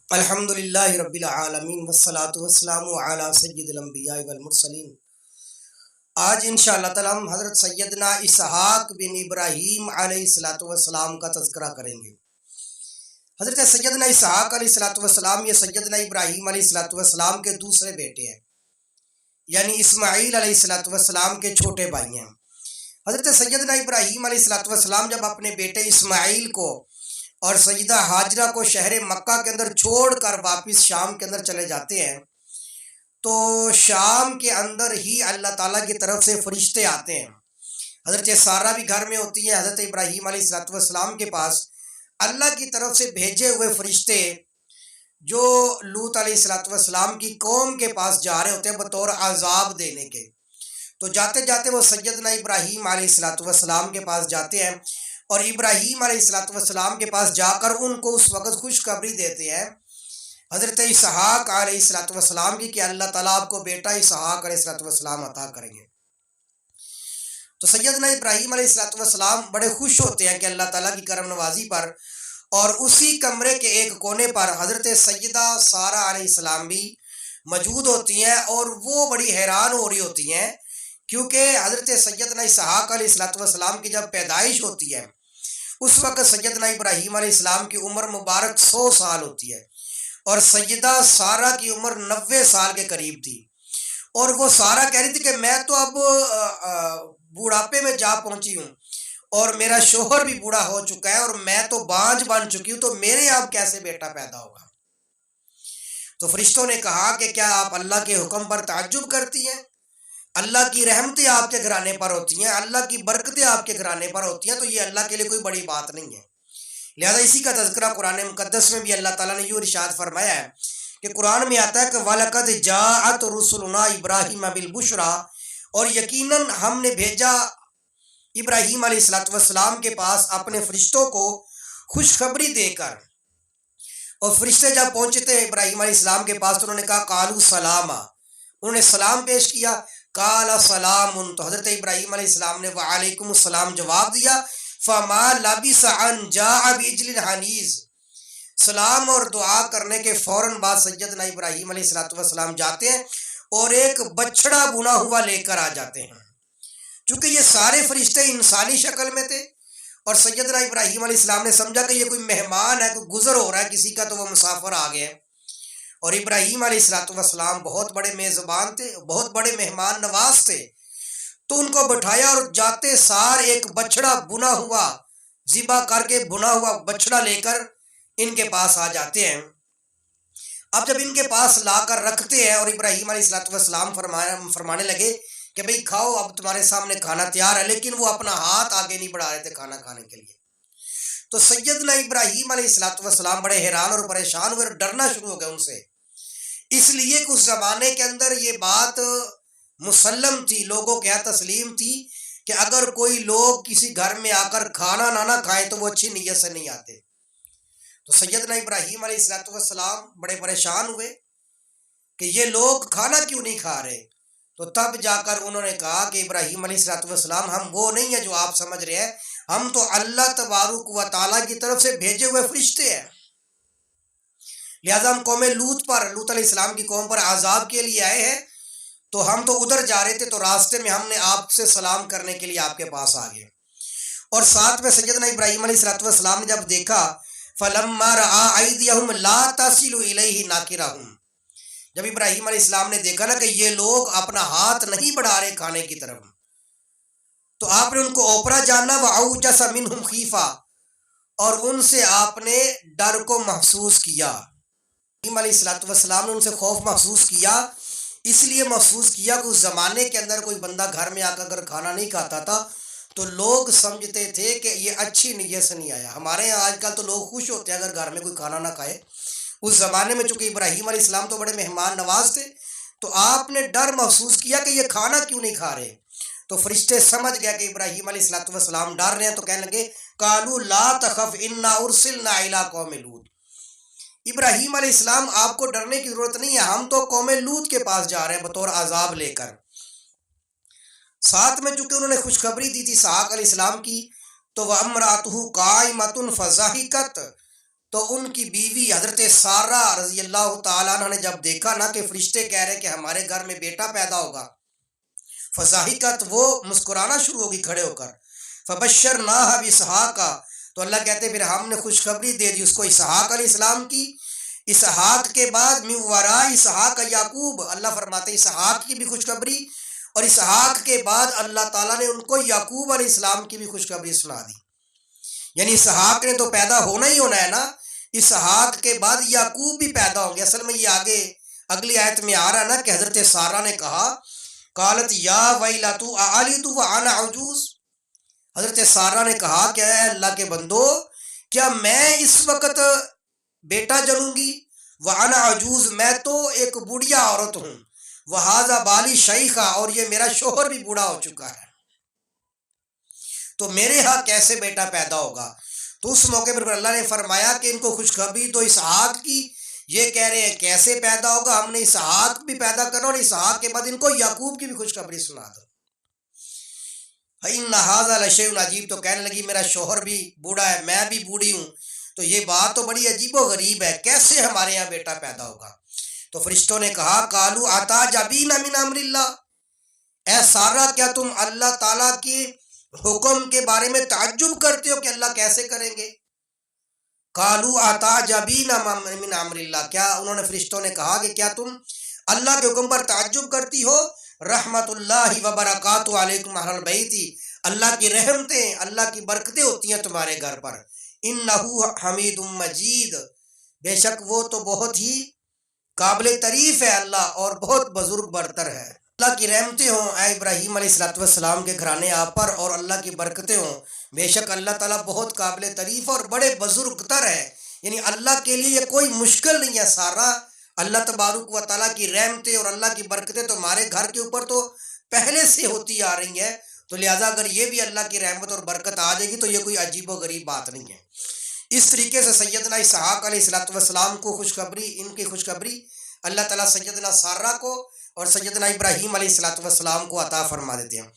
الحمدللہ رب العالمین والصلاة والسلام علی سید الانبیاء والمرسلین۔ آج انشاءاللہ تعالی ہم حضرت سیدنا اسحاق بن ابراہیم علیہ السلام کا تذکرہ کریں گے۔ حضرت سیدنا اسحاق علیہ السلام یہ سیدنا ابراہیم علیہ السلام کے دوسرے بیٹے ہیں، یعنی اسماعیل علیہ السلام کے چھوٹے بھائی ہیں۔ حضرت سیدنا ابراہیم علیہ السلام جب اپنے بیٹے اسماعیل کو اور سیدہ ہاجرہ کو شہر مکہ کے اندر چھوڑ کر واپس شام کے اندر چلے جاتے ہیں تو شام کے اندر ہی اللہ تعالیٰ کی طرف سے فرشتے آتے ہیں۔ حضرت سارہ بھی گھر میں ہوتی ہے، حضرت ابراہیم علیہ السلام کے پاس اللہ کی طرف سے بھیجے ہوئے فرشتے جو لوط علیہ السلام کی قوم کے پاس جا رہے ہوتے ہیں بطور عذاب دینے کے، تو جاتے جاتے وہ سیدنا ابراہیم علیہ السلام کے پاس جاتے ہیں اور ابراہیم علیہ السلام کے پاس جا کر ان کو اس وقت خوشخبری دیتے ہیں حضرت اسحاق علیہ السلام کی کہ اللہ تعالیٰ آپ کو بیٹا اسحاق علیہ السلام عطا کریں گے۔ تو سیدنا ابراہیم علیہ السلام بڑے خوش ہوتے ہیں کہ اللہ تعالیٰ کی کرم نوازی پر، اور اسی کمرے کے ایک کونے پر حضرت سیدہ سارہ علیہ السلام بھی موجود ہوتی ہیں، اور وہ بڑی حیران ہو رہی ہوتی ہیں کیونکہ حضرت سیدنا اسحاق علیہ السلام کی جب پیدائش ہوتی ہے اس وقت سیدنا ابراہیم علیہ السلام کی عمر مبارک 100 سال ہوتی ہے اور سیدہ سارہ کی عمر 90 سال کے قریب تھی، اور وہ سارہ کہہ رہی تھی کہ میں تو اب بوڑھاپے میں جا پہنچی ہوں اور میرا شوہر بھی بوڑھا ہو چکا ہے اور میں تو بانجھ بن چکی ہوں، تو میرے اب کیسے بیٹا پیدا ہوگا؟ تو فرشتوں نے کہا کہ کیا آپ اللہ کے حکم پر تعجب کرتی ہیں؟ اللہ کی رحمتیں آپ کے گھرانے پر ہوتی ہیں، اللہ کی برکتیں آپ کے گھرانے پر ہوتی ہیں، تو یہ اللہ کے لیے کوئی بڑی بات نہیں ہے۔ لہذا اسی کا تذکرہ قرآن مقدس میں بھی اللہ تعالیٰ نے یہ ارشاد فرمایا ہے کہ قرآن میں آتا ہے کہ وَلَقَدْ جَاءَتْ رُسُلُنَا إِبْرَاهِيمَ بِالْبُشْرَىٰ، اور یقیناً ہم نے بھیجا ابراہیم علیہ السلام کے پاس اپنے فرشتوں کو خوشخبری دے کر، اور فرشتے جب پہنچے تھے ابراہیم علیہ السلام کے پاس تو انہوں نے کہا قالوا سلاما، انہوں نے سلام پیش کیا، قال سلام، تو حضرت ابراہیم علیہ السلام نے وعلیکم السلام جواب دیا، فما لبث ان جاء بعجل حنیذ، سلام اور دعا کرنے کے فوراً بعد سیدنا ابراہیم علیہ السلام جاتے ہیں اور ایک بچڑا بنا ہوا لے کر آ جاتے ہیں۔ چونکہ یہ سارے فرشتے انسانی شکل میں تھے اور سیدنا ابراہیم علیہ السلام نے سمجھا کہ یہ کوئی مہمان ہے، کوئی گزر ہو رہا ہے کسی کا، تو وہ مسافر آ گئے، اور ابراہیم علیہ السلام بہت بڑے میزبان تھے، بہت بڑے مہمان نواز تھے، تو ان کو بٹھایا اور جاتے سار ایک بچڑا بنا ہوا ذبح کر کے بنا ہوا بچڑا لے کر ان کے پاس آ جاتے ہیں۔ اب جب ان کے پاس لا کر رکھتے ہیں اور ابراہیم علیہ السلام فرمانے لگے کہ بھئی کھاؤ، اب تمہارے سامنے کھانا تیار ہے، لیکن وہ اپنا ہاتھ آگے نہیں بڑھا رہے تھے کھانا کھانے کے لیے۔ تو سیدنا ابراہیم علیہ السلام بڑے حیران اور پریشان ہوئے اور ڈرنا شروع ہو گئے ان سے، اس لیے کہ اس زمانے کے اندر یہ بات مسلم تھی، لوگوں کے یہاں تسلیم تھی کہ اگر کوئی لوگ کسی گھر میں آ کر کھانا نہ کھائے تو وہ اچھی نیت سے نہیں آتے۔ تو سیدنا ابراہیم علیہ السلام بڑے پریشان ہوئے کہ یہ لوگ کھانا کیوں نہیں کھا رہے، تو تب جا کر انہوں نے کہا کہ ابراہیم علیہ السلام ہم وہ نہیں ہیں جو آپ سمجھ رہے ہیں، ہم تو اللہ تبارک و تعالیٰ کی طرف سے بھیجے ہوئے فرشتے ہیں، لہذا ہم قوم لوط علیہ السلام کی قوم پر عذاب کے لیے آئے ہیں، تو ہم تو ادھر جا رہے تھے، تو راستے میں ہم نے آپ سے سلام کرنے کے لیے آپ کے پاس آ گئے۔ اور ساتھ میں سیدنا ابراہیم علیہ السلام نے جب دیکھا فَلَمَّا رَأَىٰ أَيْدِيَهُمْ لَا تَصِلُ إِلَيْهِ نَاكِرَهُمْ، جب ابراہیم علیہ السلام نے دیکھا نا کہ یہ لوگ اپنا ہاتھ نہیں بڑھا رہے کھانے کی طرف، تو آپ نے ان کو اوپرا جانا، وَأَوْجَسَ مِنْهُمْ خِيفَةً، اور ان سے آپ نے ڈر کو محسوس کیا۔ ابراہیم علیہ السلام نے ان سے خوف محسوس کیا، اس لیے محسوس کیا کہ اس زمانے کے اندر کوئی بندہ گھر میں آ کر اگر کھانا نہیں کھاتا تھا تو لوگ سمجھتے تھے کہ یہ اچھی نیت سے نہیں آیا۔ ہمارے یہاں آج کل تو لوگ خوش ہوتے ہیں اگر گھر میں کوئی کھانا نہ کھائے، اس زمانے میں چونکہ ابراہیم علیہ السلام تو بڑے مہمان نواز تھے، تو آپ نے ڈر محسوس کیا کہ یہ کھانا کیوں نہیں کھا رہے، تو فرشتے سمجھ گیا کہ ابراہیم علیہ السلام ڈر رہے ہیں، تو کہنے لگے قالوا لا تخف انا ارسلنا الی قوم لوط، ابراہیم علیہ السلام آپ کو ڈرنے کی ضرورت نہیں ہے، ہم تو قوم لوط کے پاس جا رہے ہیں بطور عذاب لے کر۔ ساتھ میں چونکہ انہوں نے خوشخبری دی تھی اسحاق علیہ السلام کی، تو وَامْرَأَتُهُ قَائِمَةٌ فَضَحِكَتْ، تو ان کی بیوی حضرت سارہ رضی اللہ تعالیٰ عنہ نے جب دیکھا نا کہ فرشتے کہہ رہے کہ ہمارے گھر میں بیٹا پیدا ہوگا، فضاحکت، وہ مسکرانا شروع ہوگی کھڑے ہو کر، فبشرناہا باسحاق، تو اللہ کہتے پھر ہم نے خوشخبری دے دی اس کو اسحاق علیہ السلام کی، اسحاق کے بعد من وراء اسحاق یعقوب، اللہ فرماتے اسحاق کی بھی خوشخبری، اور اسحاق کے بعد اللہ تعالیٰ نے ان کو یعقوب علیہ السلام کی بھی خوشخبری سنا دی۔ یعنی اسحاق نے تو پیدا ہونا ہی ہونا ہے نا، اسحاق کے بعد یعقوب بھی پیدا ہوں گے۔ اصل میں یہ آگے اگلی آیت میں آ رہا نا کہ حضرت سارہ نے کہا قالت یا ویلت اعلد وانا عجوز، حضرت سارہ نے کہا کہ اے اللہ کے بندو، کیا میں اس وقت بیٹا جنوں گی، وانا عجوز، میں تو ایک بوڑھیا عورت ہوں، وہذا بالی شیخا، اور یہ میرا شوہر بھی بوڑھا ہو چکا ہے، تو میرے ہاں کیسے بیٹا پیدا ہوگا؟ تو اس موقع پر اللہ نے فرمایا کہ ان کو خوشخبری تو اسحاق کی، یہ کہہ رہے ہیں کیسے پیدا ہوگا، ہم نے اسحاق بھی پیدا کرنا، اور اسحاق کے بعد ان کو یعقوب کی بھی خوشخبری سنا دو۔ فَإِنَّ هَذَا لَشَيْءٌ عَجِیب، تو کہنے لگی میرا شوہر بھی بوڑھا ہے، میں بھی بوڑھی ہوں، تو یہ بات تو بڑی عجیب و غریب ہے، کیسے ہمارے یہاں بیٹا پیدا ہوگا؟ تو فرشتوں نے کہا قَالُوا أَتَعْجَبِينَ مِنْ أَمْرِ اللَّهِ، اے سارہ کیا تم اللہ تعالیٰ کی حکم کے بارے میں تعجب کرتے ہو کہ اللہ کیسے کریں گے؟ قَالُوا أَتَعْجَبِينَ مِنْ أَمْرِ اللَّهِ، کیا انہوں نے فرشتوں نے کہا کہ کیا تم اللہ کے حکم پر تعجب کرتی ہو؟ رحمت اللہ وبرکاتہ علیکم اہل البیت، اللہ کی رحمتیں، اللہ کی برکتیں ہوتی ہیں تمہارے گھر پر، انہ حمید مجید، بے شک وہ تو بہت ہی قابل تعریف ہے اللہ، اور بہت بزرگ برتر ہے۔ اللہ کی رحمتیں ہوں اے ابراہیم علیہ السلام کے گھرانے آپ پر، اور اللہ کی برکتیں ہوں، بے شک اللہ تعالیٰ بہت قابل تعریف اور بڑے بزرگ تر ہے۔ یعنی اللہ کے لیے یہ کوئی مشکل نہیں ہے سارا، اللہ تبارک و تعالیٰ کی رحمتیں اور اللہ کی برکتیں تمہارے گھر کے اوپر تو پہلے سے ہوتی آ رہی ہیں، تو لہٰذا اگر یہ بھی اللہ کی رحمت اور برکت آ جائے گی تو یہ کوئی عجیب و غریب بات نہیں ہے۔ اس طریقے سے سیدنا اسحاق علیہ السلام کو خوشخبری، ان کی خوشخبری اللہ تعالیٰ سیدنا سارہ کو اور سیدنا ابراہیم علیہ السلام کو عطا فرما دیتے ہیں۔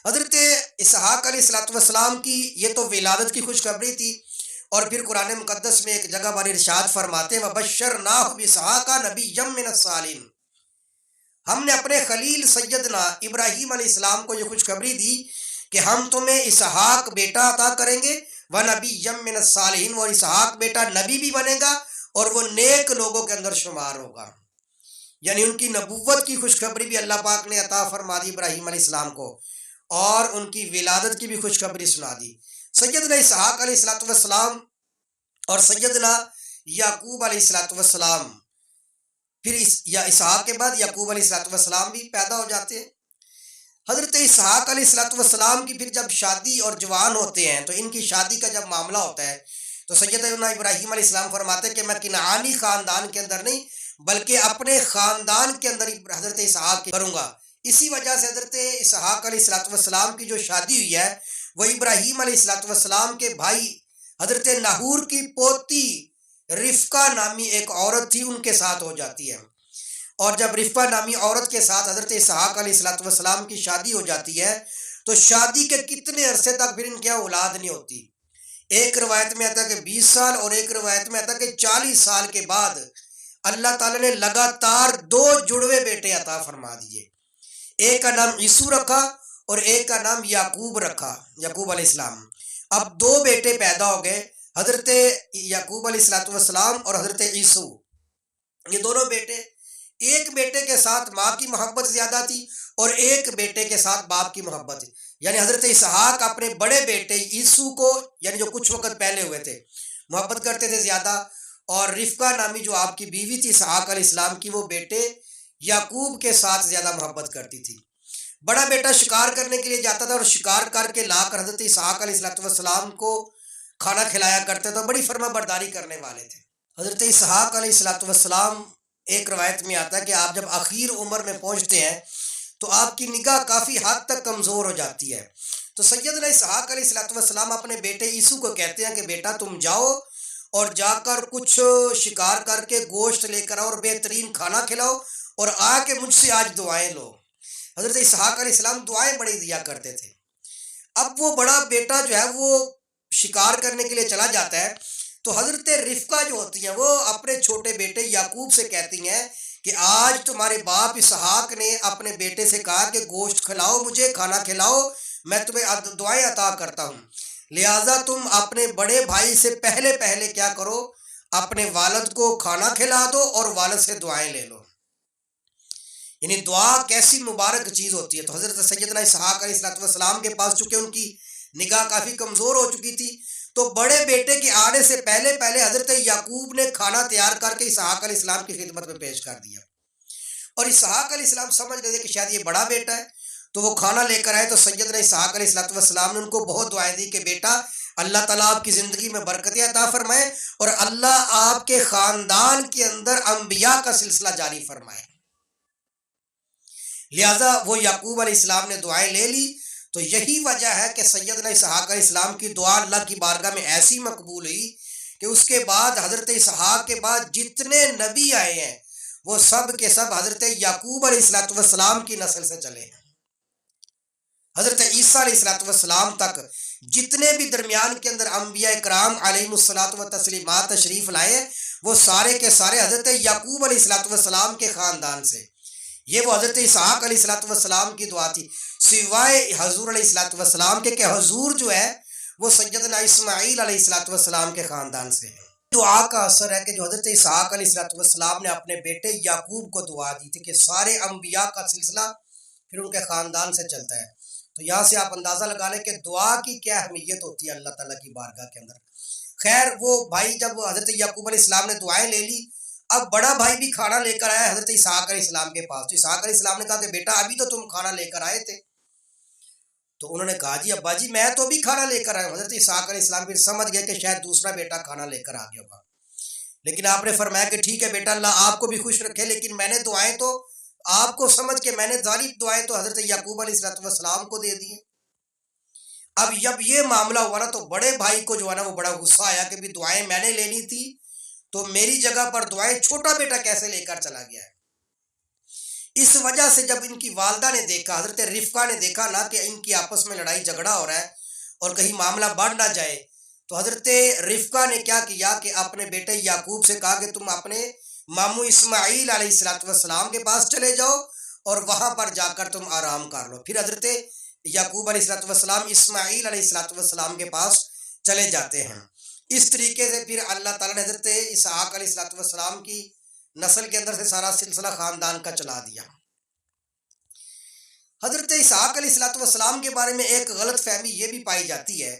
حضرت اسحاق علیہ السلام کی یہ تو ولادت کی خوشخبری تھی، اور پھر قرآن مقدس میں ایک جگہ پر ارشاد فرماتے ہیں وَبَشَّرْنَاهُ بِإِسْحَاقَ نَبِيًّا مِّنَ الصَّالِحِينَ، ہم نے اپنے خلیل سیدنا ابراہیم علیہ السلام کو یہ خوشخبری دی کہ ہم تمہیں اسحاق بیٹا عطا کریں گے، وَنَبِيًّا مِّنَ الصَّالِحِينَ، اور اسحاق بیٹا نبی بھی بنے گا اور وہ نیک لوگوں کے اندر شمار ہوگا۔ یعنی ان کی نبوت کی خوشخبری بھی اللہ پاک نے عطا فرما دی ابراہیم علیہ السلام کو، اور ان کی ولادت کی بھی خوشخبری سنا دی۔ سیدنا اسحاق علیہ السلام اور سیدنا یعقوب علیہ السلام، پھر اسحاق کے بعد یعقوب علیہ السلام بھی پیدا ہو جاتے ہیں۔ حضرت اسحاق علیہ السلام کی پھر جب شادی اور جوان ہوتے ہیں تو ان کی شادی کا جب معاملہ ہوتا ہے تو سیدنا ابراہیم علیہ السلام فرماتے ہیں کہ میں کنعانی خاندان کے اندر نہیں بلکہ اپنے خاندان کے اندر حضرت اسحاق کروں گا۔ اسی وجہ سے حضرت اسحاق علیہ السلام کی جو شادی ہوئی ہے وہ ابراہیم علیہ السلام کے بھائی حضرت ناہور کی پوتی رفقہ نامی ایک عورت تھی، ان کے ساتھ ہو جاتی ہے، اور جب رفقہ نامی عورت کے ساتھ حضرت اسحاق علیہ السلام کی شادی ہو جاتی ہے تو شادی کے کتنے عرصے تک پھر ان کے یہاں اولاد نہیں ہوتی۔ ایک روایت میں آتا ہے کہ 20 سال، اور ایک روایت میں آتا ہے کہ 40 سال کے بعد اللہ تعالیٰ نے لگاتار 2 جڑوے بیٹے عطا فرما دیے، ایک کا نام عیسو رکھا اور ایک کا نام یعقوب رکھا، یعقوب علیہ السلام۔ اب 2 بیٹے پیدا ہو گئے، حضرت یعقوب علیہ السلام اور حضرت عیسو، یہ دونوں بیٹے، ایک بیٹے کے ساتھ ماں کی محبت زیادہ تھی اور ایک بیٹے کے ساتھ باپ کی محبت تھی۔ یعنی حضرت اسحاق اپنے بڑے بیٹے عیسو کو، یعنی جو کچھ وقت پہلے ہوئے تھے، محبت کرتے تھے زیادہ، اور رفقہ نامی جو آپ کی بیوی تھی اسحاق علیہ السلام کی، وہ بیٹے یعقوب کے ساتھ زیادہ محبت کرتی تھی۔ بڑا بیٹا شکار کرنے کے لیے جاتا تھا اور شکار کر کے لا کر حضرت اسحاق علیہ السلام کو کھانا کھلایا کرتے تھے، بڑی فرما برداری کرنے والے تھے۔ حضرت اسحاق علیہ السلام، ایک روایت میں آتا ہے کہ آپ جب آخر عمر میں پہنچتے ہیں تو آپ کی نگاہ کافی حد تک کمزور ہو جاتی ہے، تو سیدنا اسحاق علیہ السلام اپنے بیٹے عیسو کو کہتے ہیں کہ بیٹا تم جاؤ اور جا کر کچھ شکار کر کے گوشت لے کر آؤ اور بہترین کھانا کھلاؤ اور آ کے مجھ سے آج دعائیں لو۔ حضرت اسحاق علیہ السلام دعائیں بڑی دیا کرتے تھے۔ اب وہ بڑا بیٹا جو ہے وہ شکار کرنے کے لیے چلا جاتا ہے تو حضرت رفقہ جو ہوتی ہیں وہ اپنے چھوٹے بیٹے یعقوب سے کہتی ہیں کہ آج تمہارے باپ اسحاق نے اپنے بیٹے سے کہا کہ گوشت کھلاؤ، مجھے کھانا کھلاؤ، میں تمہیں دعائیں عطا کرتا ہوں، لہٰذا تم اپنے بڑے بھائی سے پہلے پہلے کیا کرو، اپنے والد کو کھانا کھلا دو اور والد سے دعائیں لے لو۔ یعنی دعا کیسی مبارک چیز ہوتی ہے۔ تو حضرت سیدنا اسحاق علیہ السلام کے پاس چونکہ ان کی نگاہ کافی کمزور ہو چکی تھی، تو بڑے بیٹے کے آنے سے پہلے پہلے حضرت یعقوب نے کھانا تیار کر کے اسحاق علیہ السلام کی خدمت میں پیش کر دیا، اور اسحاق علیہ السلام سمجھ رہے تھے کہ شاید یہ بڑا بیٹا ہے، تو وہ کھانا لے کر آئے۔ تو سیدنا اسحاق علیہ السلام نے ان کو بہت دعائیں دی کہ بیٹا اللہ تعالیٰ آپ کی زندگی میں برکتیں عطا فرمائے اور اللہ آپ کے خاندان کے اندر انبیاء کا سلسلہ جاری فرمائے۔ لہٰذا وہ یعقوب علیہ السلام نے دعائیں لے لی۔ تو یہی وجہ ہے کہ سیدنا اسحاق علیہ السلام کی دعا اللہ کی بارگاہ میں ایسی مقبول ہوئی کہ اس کے بعد حضرت اسحاق کے بعد جتنے نبی آئے ہیں وہ سب کے سب حضرت یعقوب علیہ السلام کی نسل سے چلے ہیں۔ حضرت عیسیٰ علیہ السلام تک جتنے بھی درمیان کے اندر انبیاء کرام علیہم الصلاۃ و تسلیمات تشریف لائے، وہ سارے کے سارے حضرت یعقوب علیہ السلام کے خاندان سے۔ یہ وہ حضرت اسحاق علیہ السلام کی دعا تھی، سوائے حضور علیہ السلام کے کہ حضور جو ہے وہ سیدنا اسماعیل علیہ السلام کے خاندان سے ہے۔ دعا کا اثر ہے کہ جو حضرت اسحاق علیہ السلام نے اپنے بیٹے یعقوب کو دعا دی تھی کہ سارے انبیاء کا سلسلہ پھر ان کے خاندان سے چلتا ہے۔ تو یہاں سے آپ اندازہ لگا لیں کہ دعا کی کیا اہمیت ہوتی ہے اللہ تعالیٰ کی بارگاہ کے اندر۔ خیر وہ بھائی جب حضرت یعقوب علیہ السلام نے دعائیں لے لی، اب بڑا بھائی بھی کھانا لے کر آیا حضرت اسحاق علیہ السلام کے پاس۔ تو اسحاق علیہ السلام نے کہا کہ بیٹا ابھی تو تم کھانا لے کر آئے تھے۔ تو انہوں نے کہا جی ابا جی میں تو بھی کھانا لے کر آیا ہوں۔ حضرت اسحاق علیہ السلام پھر سمجھ گئے کہ شاید دوسرا بیٹا کھانا لے کر آ گیا ہوگا، لیکن آپ نے فرمایا کہ ٹھیک ہے بیٹا اللہ آپ کو بھی خوش رکھے، لیکن میں نے دعائیں تو آپ کو سمجھ کے میں نے ظاہری دعائیں تو حضرت یعقوب علیہ السلام کو دے دی ہیں۔ اب جب یہ معاملہ ہوا نا تو بڑے بھائی کو جو ہے نا وہ بڑا غصہ آیا کہ بھی دعائیں میں نے لینی تھی تو میری جگہ پر دعائیں چھوٹا بیٹا کیسے لے کر چلا گیا ہے۔ اس وجہ سے جب ان کی والدہ نے دیکھا، حضرت رفقہ نے دیکھا نا کہ ان کی آپس میں لڑائی جھگڑا ہو رہا ہے اور کہیں معاملہ بڑھ نہ جائے، تو حضرت رفقہ نے کیا کیا کہ اپنے بیٹے یعقوب سے کہا کہ تم اپنے ماموں اسماعیل علیہ السلام کے پاس چلے جاؤ اور وہاں پر جا کر تم آرام کر لو۔ پھر حضرت یعقوب علیہ السلام اسماعیل علیہ السلام کے پاس چلے جاتے ہیں۔ اس طریقے سے پھر اللہ تعالیٰ نے حضرت اسحاق علیہ السلام کی نسل کے اندر سے سارا سلسلہ خاندان کا چلا دیا۔ حضرت اسحاق علیہ السلام کے بارے میں ایک غلط فہمی یہ بھی پائی جاتی ہے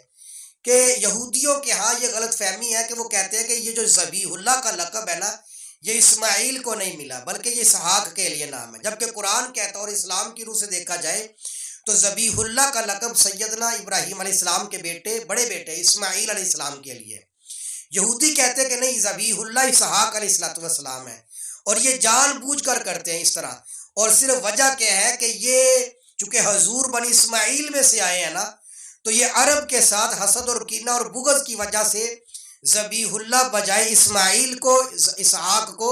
کہ یہودیوں کے ہاں یہ غلط فہمی ہے کہ وہ کہتے ہیں کہ یہ جو ذبیح اللہ کا لقب ہے نا یہ اسماعیل کو نہیں ملا بلکہ یہ اسحاق کے لیے نام ہے، جبکہ قرآن کہتا ہے اور اسلام کی روح سے دیکھا جائے تو ذبیح اللہ کا لقب سیدنا ابراہیم علیہ السلام کے بیٹے بڑے بیٹے اسماعیل علیہ السلام کے لیے۔ یہودی کہتے ہیں کہ نہیں ذبیح اللہ اسحاق علیہ السلام ہے، اور یہ جان بوجھ کر کرتے ہیں اس طرح، اور صرف وجہ کیا ہے کہ یہ چونکہ حضور بنی اسماعیل میں سے آئے ہیں نا تو یہ عرب کے ساتھ حسد اور کینہ اور بغض کی وجہ سے ذبیح اللہ بجائے اسماعیل کو اسحاق کو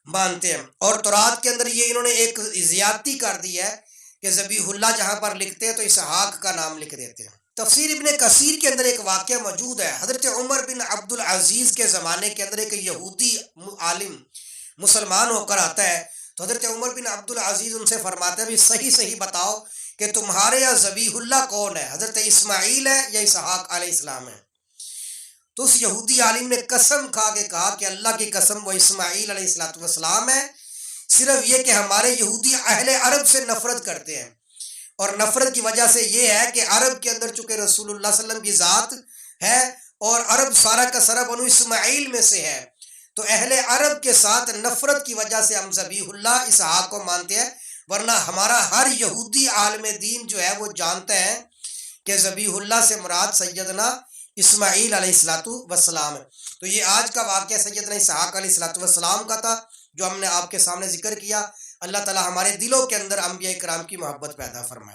مانتے ہیں، اور تورات کے اندر یہ انہوں نے ایک زیادتی کر دی ہے کہ ذبیح اللہ جہاں پر لکھتے ہیں تو اسحاق کا نام لکھ دیتے ہیں۔ تفسیر ابن کثیر کے اندر ایک واقعہ موجود ہے، حضرت عمر بن عبد العزیز کے زمانے کے اندر ایک یہودی عالم مسلمان ہو کر آتا ہے، تو حضرت عمر بن عبد العزیز ان سے فرماتے ہیں بھی صحیح بتاؤ کہ تمہارے یہاں ذبیح اللہ کون ہے، حضرت اسماعیل ہے یا اسحاق علیہ السلام ہے؟ تو اس یہودی عالم نے قسم کھا کے کہا کہ اللہ کی قسم وہ اسماعیل علیہ السلام ہے، صرف یہ کہ ہمارے یہودی اہل عرب سے نفرت کرتے ہیں، اور نفرت کی وجہ سے یہ ہے کہ عرب کے اندر چونکہ رسول اللہ صلی اللہ علیہ وسلم کی ذات ہے اور عرب سارا کا سارا بنو اسماعیل میں سے ہے، تو اہل عرب کے ساتھ نفرت کی وجہ سے ہم ذبیح اللہ اسحاق کو مانتے ہیں، ورنہ ہمارا ہر یہودی عالم دین جو ہے وہ جانتا ہے کہ ذبیح اللہ سے مراد سیدنا اسماعیل علیہ السلام ہے۔ تو یہ آج کا واقعہ سیدنا اسحاق علیہ السلام کا تھا جو ہم نے آپ کے سامنے ذکر کیا۔ اللہ تعالی ہمارے دلوں کے اندر انبیاء کرام کی محبت پیدا فرمائے۔